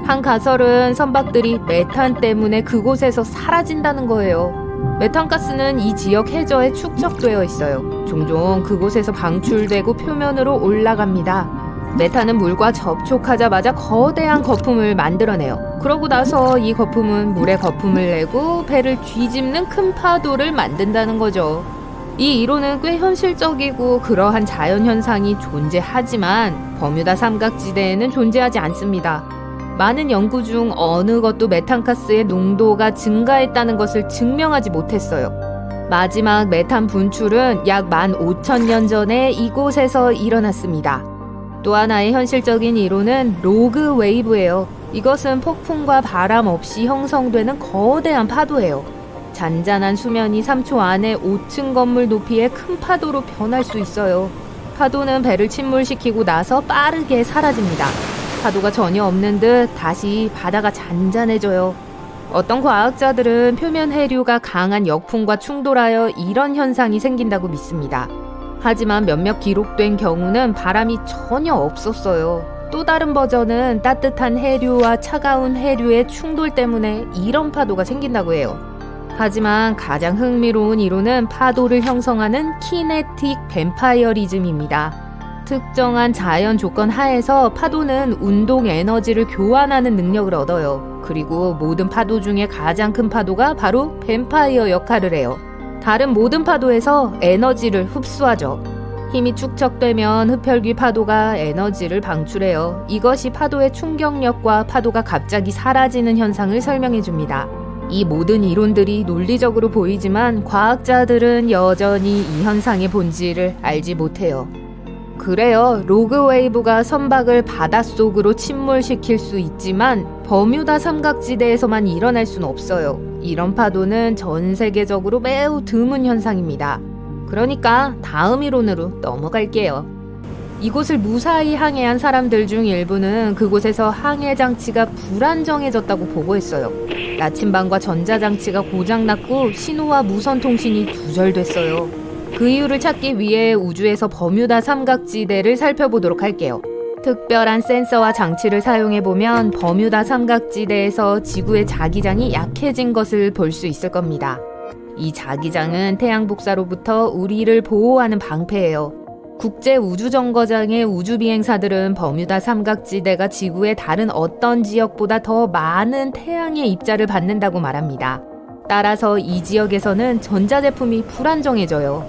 한 가설은 선박들이 메탄 때문에 그곳에서 사라진다는 거예요. 메탄가스는 이 지역 해저에 축적되어 있어요. 종종 그곳에서 방출되고 표면으로 올라갑니다. 메탄은 물과 접촉하자마자 거대한 거품을 만들어내요. 그러고 나서 이 거품은 물에 거품을 내고 배를 뒤집는 큰 파도를 만든다는 거죠. 이 이론은 꽤 현실적이고 그러한 자연현상이 존재하지만 버뮤다 삼각지대에는 존재하지 않습니다. 많은 연구 중 어느 것도 메탄가스의 농도가 증가했다는 것을 증명하지 못했어요. 마지막 메탄 분출은 약 15,000년 전에 이곳에서 일어났습니다. 또 하나의 현실적인 이론은 로그 웨이브예요. 이것은 폭풍과 바람 없이 형성되는 거대한 파도예요. 잔잔한 수면이 3초 안에 5층 건물 높이의 큰 파도로 변할 수 있어요. 파도는 배를 침몰시키고 나서 빠르게 사라집니다. 파도가 전혀 없는 듯 다시 바다가 잔잔해져요. 어떤 과학자들은 표면 해류가 강한 역풍과 충돌하여 이런 현상이 생긴다고 믿습니다. 하지만 몇몇 기록된 경우는 바람이 전혀 없었어요. 또 다른 버전은 따뜻한 해류와 차가운 해류의 충돌 때문에 이런 파도가 생긴다고 해요. 하지만 가장 흥미로운 이론은 파도를 형성하는 키네틱 뱀파이어리즘입니다. 특정한 자연 조건 하에서 파도는 운동 에너지를 교환하는 능력을 얻어요. 그리고 모든 파도 중에 가장 큰 파도가 바로 뱀파이어 역할을 해요. 다른 모든 파도에서 에너지를 흡수하죠. 힘이 축적되면 흡혈귀 파도가 에너지를 방출해요. 이것이 파도의 충격력과 파도가 갑자기 사라지는 현상을 설명해줍니다. 이 모든 이론들이 논리적으로 보이지만 과학자들은 여전히 이 현상의 본질을 알지 못해요. 그래요. 로그 웨이브가 선박을 바닷속으로 침몰시킬 수 있지만 버뮤다 삼각지대에서만 일어날 수는 없어요. 이런 파도는 전 세계적으로 매우 드문 현상입니다. 그러니까 다음 이론으로 넘어갈게요. 이곳을 무사히 항해한 사람들 중 일부는 그곳에서 항해 장치가 불안정해졌다고 보고했어요. 나침반과 전자장치가 고장났고 신호와 무선 통신이 두절됐어요. 그 이유를 찾기 위해 우주에서 버뮤다 삼각지대를 살펴보도록 할게요. 특별한 센서와 장치를 사용해보면 버뮤다 삼각지대에서 지구의 자기장이 약해진 것을 볼 수 있을 겁니다. 이 자기장은 태양 복사로부터 우리를 보호하는 방패예요. 국제우주정거장의 우주비행사들은 버뮤다 삼각지대가 지구의 다른 어떤 지역보다 더 많은 태양의 입자를 받는다고 말합니다. 따라서 이 지역에서는 전자제품이 불안정해져요.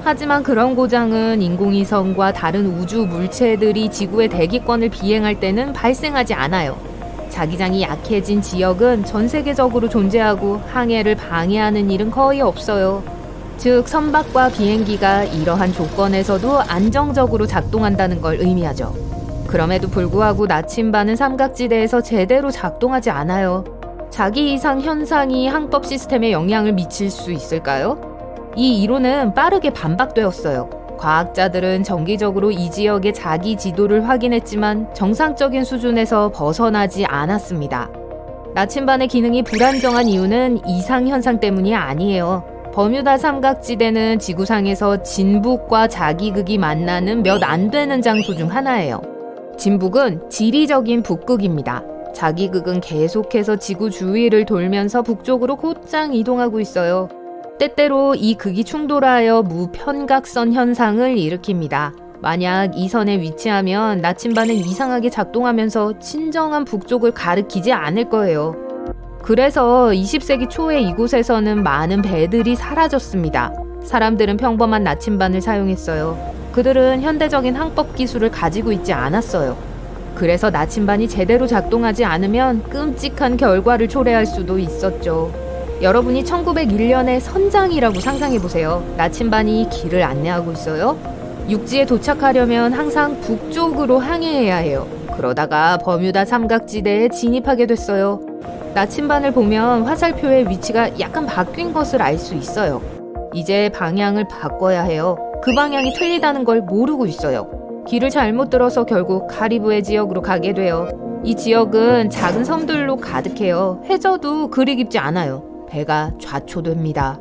하지만 그런 고장은 인공위성과 다른 우주 물체들이 지구의 대기권을 비행할 때는 발생하지 않아요. 자기장이 약해진 지역은 전 세계적으로 존재하고 항해를 방해하는 일은 거의 없어요. 즉, 선박과 비행기가 이러한 조건에서도 안정적으로 작동한다는 걸 의미하죠. 그럼에도 불구하고 나침반은 삼각지대에서 제대로 작동하지 않아요. 자기 이상 현상이 항법 시스템에 영향을 미칠 수 있을까요? 이 이론은 빠르게 반박되었어요. 과학자들은 정기적으로 이 지역의 자기 지도를 확인했지만 정상적인 수준에서 벗어나지 않았습니다. 나침반의 기능이 불안정한 이유는 이상현상 때문이 아니에요. 버뮤다 삼각지대는 지구상에서 진북과 자기극이 만나는 몇 안 되는 장소 중 하나예요. 진북은 지리적인 북극입니다. 자기극은 계속해서 지구 주위를 돌면서 북쪽으로 곧장 이동하고 있어요. 때때로 이 극이 충돌하여 무편각선 현상을 일으킵니다. 만약 이 선에 위치하면 나침반은 이상하게 작동하면서 친정한 북쪽을 가리키지 않을 거예요. 그래서 20세기 초에 이곳에서는 많은 배들이 사라졌습니다. 사람들은 평범한 나침반을 사용했어요. 그들은 현대적인 항법 기술을 가지고 있지 않았어요. 그래서 나침반이 제대로 작동하지 않으면 끔찍한 결과를 초래할 수도 있었죠. 여러분이 1901년의 선장이라고 상상해보세요. 나침반이 길을 안내하고 있어요. 육지에 도착하려면 항상 북쪽으로 항해해야 해요. 그러다가 버뮤다 삼각지대에 진입하게 됐어요. 나침반을 보면 화살표의 위치가 약간 바뀐 것을 알 수 있어요. 이제 방향을 바꿔야 해요. 그 방향이 틀리다는 걸 모르고 있어요. 길을 잘못 들어서 결국 카리브해 지역으로 가게 돼요. 이 지역은 작은 섬들로 가득해요. 해저도 그리 깊지 않아요. 배가 좌초됩니다.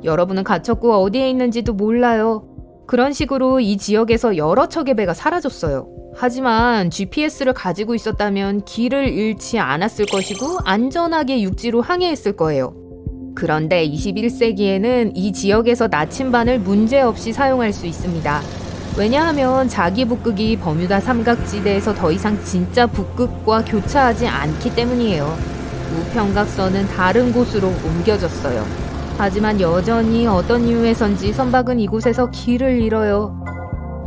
여러분은 갇혔고 어디에 있는지도 몰라요. 그런 식으로 이 지역에서 여러 척의 배가 사라졌어요. 하지만 GPS를 가지고 있었다면 길을 잃지 않았을 것이고 안전하게 육지로 항해했을 거예요. 그런데 21세기에는 이 지역에서 나침반을 문제없이 사용할 수 있습니다. 왜냐하면 자기 북극이 버뮤다 삼각지대에서 더 이상 진짜 북극과 교차하지 않기 때문이에요. 우편각선은 다른 곳으로 옮겨졌어요. 하지만 여전히 어떤 이유에선지 선박은 이곳에서 길을 잃어요.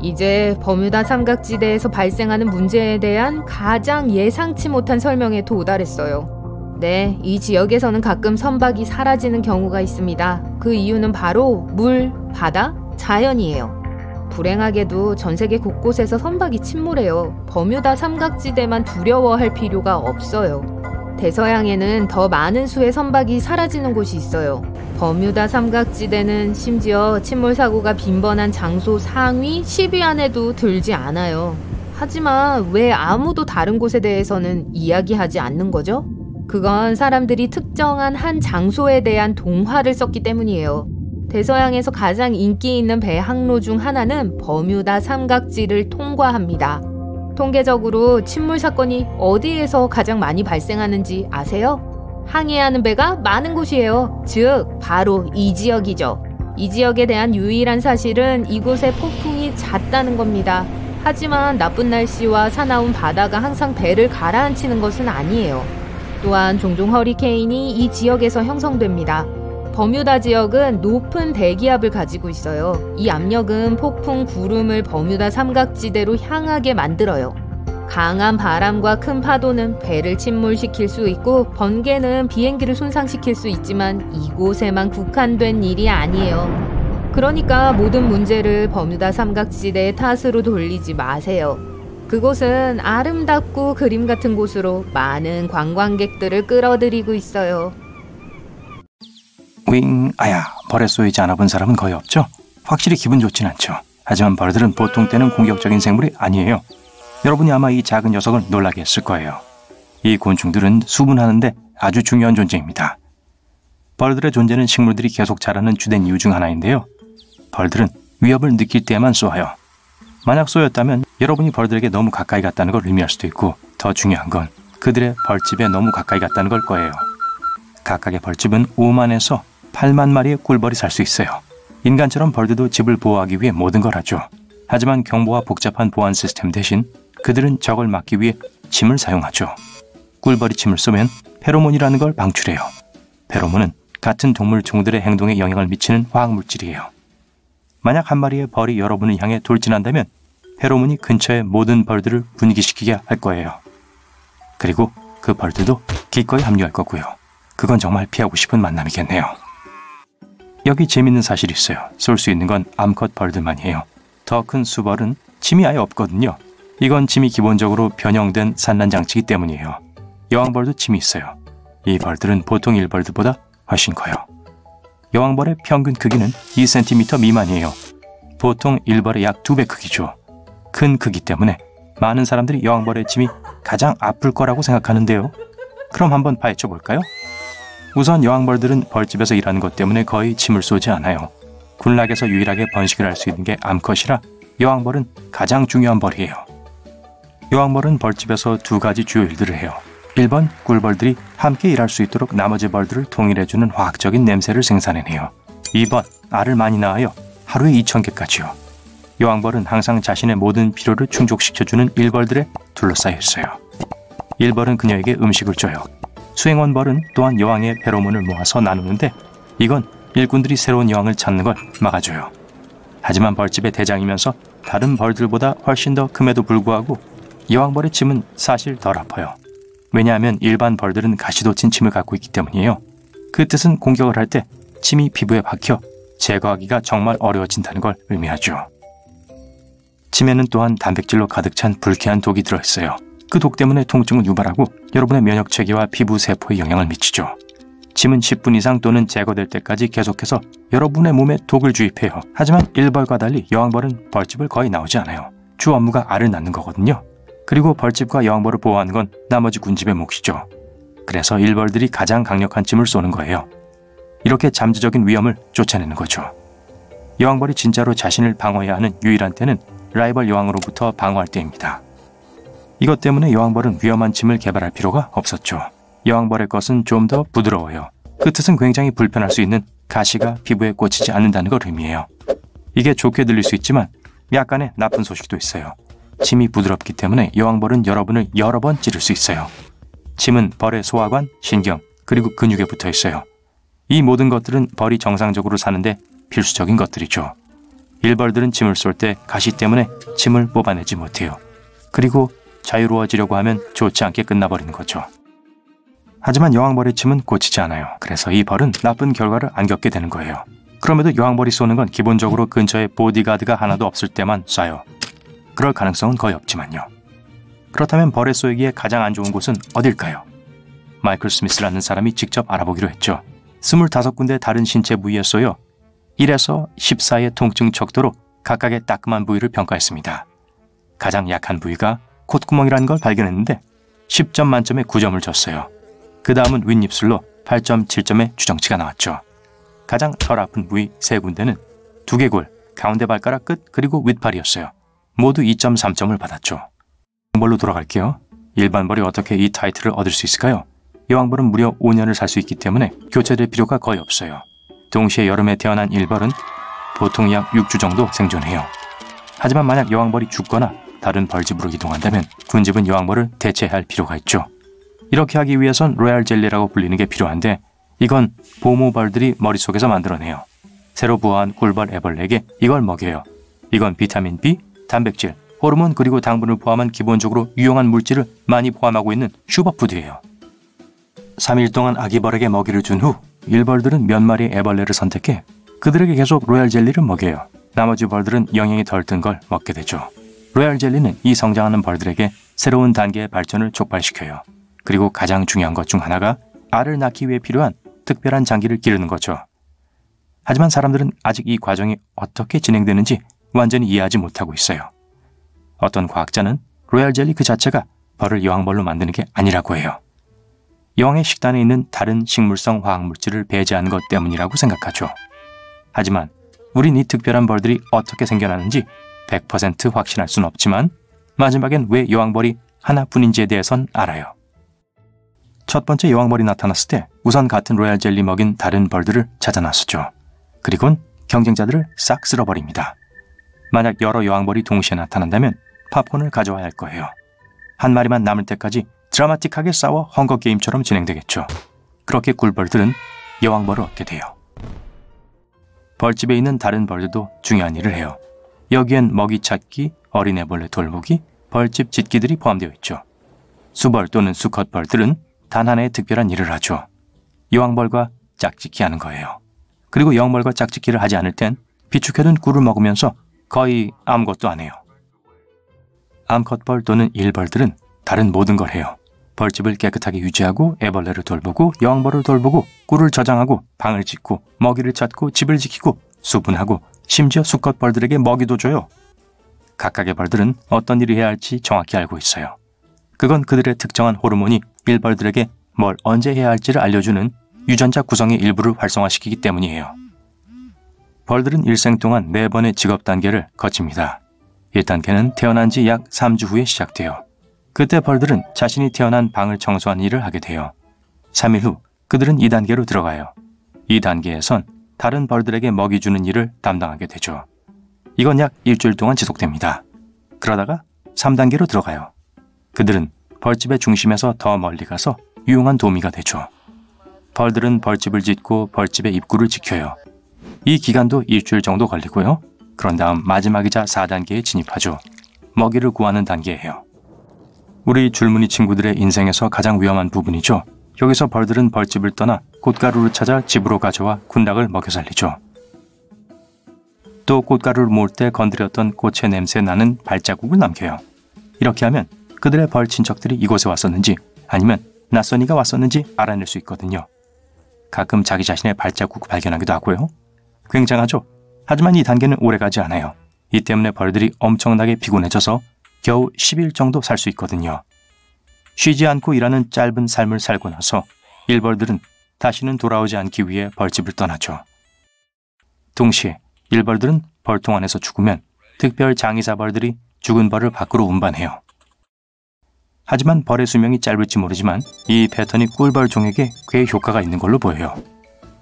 이제 버뮤다 삼각지대에서 발생하는 문제에 대한 가장 예상치 못한 설명에 도달했어요. 네, 이 지역에서는 가끔 선박이 사라지는 경우가 있습니다. 그 이유는 바로 물, 바다, 자연이에요. 불행하게도 전 세계 곳곳에서 선박이 침몰해요. 버뮤다 삼각지대만 두려워할 필요가 없어요. 대서양에는 더 많은 수의 선박이 사라지는 곳이 있어요. 버뮤다 삼각지대는 심지어 침몰 사고가 빈번한 장소 상위 10위 안에도 들지 않아요. 하지만 왜 아무도 다른 곳에 대해서는 이야기하지 않는 거죠? 그건 사람들이 특정한 한 장소에 대한 동화를 썼기 때문이에요. 대서양에서 가장 인기 있는 배 항로 중 하나는 버뮤다 삼각지를 통과합니다. 통계적으로 침몰 사건이 어디에서 가장 많이 발생하는지 아세요? 항해하는 배가 많은 곳이에요. 즉, 바로 이 지역이죠. 이 지역에 대한 유일한 사실은 이곳에 폭풍이 잦다는 겁니다. 하지만 나쁜 날씨와 사나운 바다가 항상 배를 가라앉히는 것은 아니에요. 또한 종종 허리케인이 이 지역에서 형성됩니다. 버뮤다 지역은 높은 대기압을 가지고 있어요. 이 압력은 폭풍 구름을 버뮤다 삼각지대로 향하게 만들어요. 강한 바람과 큰 파도는 배를 침몰시킬 수 있고 번개는 비행기를 손상시킬 수 있지만 이곳에만 국한된 일이 아니에요. 그러니까 모든 문제를 버뮤다 삼각지대의 탓으로 돌리지 마세요. 그곳은 아름답고 그림 같은 곳으로 많은 관광객들을 끌어들이고 있어요. 아야, 벌에 쏘이지 않아본 사람은 거의 없죠? 확실히 기분 좋진 않죠. 하지만 벌들은 보통 때는 공격적인 생물이 아니에요. 여러분이 아마 이 작은 녀석을 놀라게 했을 거예요. 이 곤충들은 수분하는데 아주 중요한 존재입니다. 벌들의 존재는 식물들이 계속 자라는 주된 이유 중 하나인데요. 벌들은 위협을 느낄 때만 쏘아요. 만약 쏘였다면 여러분이 벌들에게 너무 가까이 갔다는 걸 의미할 수도 있고, 더 중요한 건 그들의 벌집에 너무 가까이 갔다는 걸 거예요. 각각의 벌집은 5만에서 8만 마리의 꿀벌이 살 수 있어요. 인간처럼 벌들도 집을 보호하기 위해 모든 걸 하죠. 하지만 경보와 복잡한 보안 시스템 대신 그들은 적을 막기 위해 침을 사용하죠. 꿀벌이 침을 쏘면 페로몬이라는 걸 방출해요. 페로몬은 같은 동물 종들의 행동에 영향을 미치는 화학물질이에요. 만약 한 마리의 벌이 여러분을 향해 돌진한다면 페로몬이 근처의 모든 벌들을 분기시키게 할 거예요. 그리고 그 벌들도 기꺼이 합류할 거고요. 그건 정말 피하고 싶은 만남이겠네요. 여기 재밌는 사실이 있어요. 쏠 수 있는 건 암컷 벌들만이에요. 더 큰 수벌은 침이 아예 없거든요. 이건 침이 기본적으로 변형된 산란장치이기 때문이에요. 여왕벌도 침이 있어요. 이 벌들은 보통 일벌들보다 훨씬 커요. 여왕벌의 평균 크기는 2cm 미만이에요. 보통 일벌의 약 2배 크기죠. 큰 크기 때문에 많은 사람들이 여왕벌의 침이 가장 아플 거라고 생각하는데요. 그럼 한번 파헤쳐 볼까요? 우선 여왕벌들은 벌집에서 일하는 것 때문에 거의 침을 쏘지 않아요. 군락에서 유일하게 번식을 할 수 있는 게 암컷이라 여왕벌은 가장 중요한 벌이에요. 여왕벌은 벌집에서 두 가지 주요 일들을 해요. 1번, 꿀벌들이 함께 일할 수 있도록 나머지 벌들을 통일해주는 화학적인 냄새를 생산해내요. 2번, 알을 많이 낳아요. 하루에 2,000개까지요. 여왕벌은 항상 자신의 모든 필요를 충족시켜주는 일벌들에 둘러싸여 있어요. 일벌은 그녀에게 음식을 줘요. 수행원벌은 또한 여왕의 페로몬을 모아서 나누는데 이건 일꾼들이 새로운 여왕을 찾는 걸 막아줘요. 하지만 벌집의 대장이면서 다른 벌들보다 훨씬 더 큼에도 불구하고 여왕벌의 침은 사실 덜 아파요. 왜냐하면 일반 벌들은 가시도 친 침을 갖고 있기 때문이에요. 그 뜻은 공격을 할 때 침이 피부에 박혀 제거하기가 정말 어려워진다는 걸 의미하죠. 침에는 또한 단백질로 가득 찬 불쾌한 독이 들어있어요. 그 독 때문에 통증을 유발하고 여러분의 면역체계와 피부 세포에 영향을 미치죠. 침은 10분 이상 또는 제거될 때까지 계속해서 여러분의 몸에 독을 주입해요. 하지만 일벌과 달리 여왕벌은 벌집을 거의 나오지 않아요. 주 업무가 알을 낳는 거거든요. 그리고 벌집과 여왕벌을 보호하는 건 나머지 군집의 몫이죠. 그래서 일벌들이 가장 강력한 침을 쏘는 거예요. 이렇게 잠재적인 위험을 쫓아내는 거죠. 여왕벌이 진짜로 자신을 방어해야 하는 유일한 때는 라이벌 여왕으로부터 방어할 때입니다. 이것 때문에 여왕벌은 위험한 침을 개발할 필요가 없었죠. 여왕벌의 것은 좀 더 부드러워요. 그 뜻은 굉장히 불편할 수 있는 가시가 피부에 꽂히지 않는다는 걸 의미해요. 이게 좋게 들릴 수 있지만 약간의 나쁜 소식도 있어요. 침이 부드럽기 때문에 여왕벌은 여러분을 여러 번 찌를 수 있어요. 침은 벌의 소화관, 신경, 그리고 근육에 붙어 있어요. 이 모든 것들은 벌이 정상적으로 사는데 필수적인 것들이죠. 일벌들은 침을 쏠 때 가시 때문에 침을 뽑아내지 못해요. 그리고 자유로워지려고 하면 좋지 않게 끝나버리는 거죠. 하지만 여왕벌의 침은 고치지 않아요. 그래서 이 벌은 나쁜 결과를 안 겪게 되는 거예요. 그럼에도 여왕벌이 쏘는 건 기본적으로 근처에 보디가드가 하나도 없을 때만 쏴요. 그럴 가능성은 거의 없지만요. 그렇다면 벌에 쏘이기에 가장 안 좋은 곳은 어딜까요? 마이클 스미스라는 사람이 직접 알아보기로 했죠. 25군데 다른 신체 부위에 쏘여 1에서 14의 통증 척도로 각각의 따끔한 부위를 평가했습니다. 가장 약한 부위가 콧구멍이라는 걸 발견했는데 10점 만점에 9점을 줬어요. 그 다음은 윗입술로 8.7점의 추정치가 나왔죠. 가장 덜 아픈 부위 3군데는 두개골, 가운데 발가락 끝, 그리고 윗팔이었어요. 모두 2.3점을 받았죠. 벌로 돌아갈게요. 일반 벌이 어떻게 이 타이틀을 얻을 수 있을까요? 여왕벌은 무려 5년을 살 수 있기 때문에 교체될 필요가 거의 없어요. 동시에 여름에 태어난 일벌은 보통 약 6주 정도 생존해요. 하지만 만약 여왕벌이 죽거나 다른 벌집으로 이동한다면 군집은 여왕벌을 대체할 필요가 있죠. 이렇게 하기 위해선 로얄 젤리라고 불리는 게 필요한데 이건 보모벌들이 머릿속에서 만들어내요. 새로 부화한 꿀벌 애벌레에게 이걸 먹여요. 이건 비타민 B, 단백질, 호르몬 그리고 당분을 포함한 기본적으로 유용한 물질을 많이 포함하고 있는 슈퍼푸드예요. 3일 동안 아기벌에게 먹이를 준 후 일벌들은 몇 마리의 애벌레를 선택해 그들에게 계속 로얄 젤리를 먹여요. 나머지 벌들은 영양이 덜 든 걸 먹게 되죠. 로얄 젤리는 이 성장하는 벌들에게 새로운 단계의 발전을 촉발시켜요. 그리고 가장 중요한 것 중 하나가 알을 낳기 위해 필요한 특별한 장기를 기르는 거죠. 하지만 사람들은 아직 이 과정이 어떻게 진행되는지 완전히 이해하지 못하고 있어요. 어떤 과학자는 로얄 젤리 그 자체가 벌을 여왕벌로 만드는 게 아니라고 해요. 여왕의 식단에 있는 다른 식물성 화학물질을 배제하는 것 때문이라고 생각하죠. 하지만 우린 이 특별한 벌들이 어떻게 생겨나는지 100% 확신할 순 없지만 마지막엔 왜 여왕벌이 하나뿐인지에 대해선 알아요. 첫 번째 여왕벌이 나타났을 때 우선 같은 로얄 젤리 먹인 다른 벌들을 찾아 나섰죠. 그리고는 경쟁자들을 싹 쓸어버립니다. 만약 여러 여왕벌이 동시에 나타난다면 팝콘을 가져와야 할 거예요. 한 마리만 남을 때까지 드라마틱하게 싸워 헝거게임처럼 진행되겠죠. 그렇게 꿀벌들은 여왕벌을 얻게 돼요. 벌집에 있는 다른 벌들도 중요한 일을 해요. 여기엔 먹이 찾기, 어린애벌레 돌보기, 벌집 짓기들이 포함되어 있죠. 수벌 또는 수컷벌들은 단 하나의 특별한 일을 하죠. 여왕벌과 짝짓기 하는 거예요. 그리고 여왕벌과 짝짓기를 하지 않을 땐 비축해둔 꿀을 먹으면서 거의 아무것도 안 해요. 암컷벌 또는 일벌들은 다른 모든 걸 해요. 벌집을 깨끗하게 유지하고 애벌레를 돌보고 여왕벌을 돌보고 꿀을 저장하고 방을 짓고 먹이를 찾고 집을 지키고 수분하고 심지어 수컷벌들에게 먹이도 줘요. 각각의 벌들은 어떤 일을 해야 할지 정확히 알고 있어요. 그건 그들의 특정한 호르몬이 일벌들에게 뭘 언제 해야 할지를 알려주는 유전자 구성의 일부를 활성화시키기 때문이에요. 벌들은 일생 동안 4번의 직업 단계를 거칩니다. 1단계는 태어난 지 약 3주 후에 시작돼요. 그때 벌들은 자신이 태어난 방을 청소하는 일을 하게 돼요. 3일 후 그들은 2단계로 들어가요. 이 단계에선 다른 벌들에게 먹이 주는 일을 담당하게 되죠. 이건 약 일주일 동안 지속됩니다. 그러다가 3단계로 들어가요. 그들은 벌집의 중심에서 더 멀리 가서 유용한 도미가 되죠. 벌들은 벌집을 짓고 벌집의 입구를 지켜요. 이 기간도 일주일 정도 걸리고요. 그런 다음 마지막이자 4단계에 진입하죠. 먹이를 구하는 단계예요. 우리 줄무늬 친구들의 인생에서 가장 위험한 부분이죠. 여기서 벌들은 벌집을 떠나 꽃가루를 찾아 집으로 가져와 군락을 먹여 살리죠. 또 꽃가루를 모을 때 건드렸던 꽃의 냄새 나는 발자국을 남겨요. 이렇게 하면 그들의 벌 친척들이 이곳에 왔었는지 아니면 낯선 이가 왔었는지 알아낼 수 있거든요. 가끔 자기 자신의 발자국을 발견하기도 하고요. 굉장하죠? 하지만 이 단계는 오래가지 않아요. 이 때문에 벌들이 엄청나게 피곤해져서 겨우 10일 정도 살 수 있거든요. 쉬지 않고 일하는 짧은 삶을 살고 나서 일벌들은 다시는 돌아오지 않기 위해 벌집을 떠나죠. 동시에 일벌들은 벌통 안에서 죽으면 특별 장의사 벌들이 죽은 벌을 밖으로 운반해요. 하지만 벌의 수명이 짧을지 모르지만 이 패턴이 꿀벌 종에게 꽤 효과가 있는 걸로 보여요.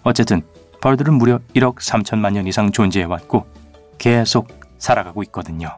어쨌든 벌들은 무려 1억 3천만 년 이상 존재해왔고 계속 살아가고 있거든요.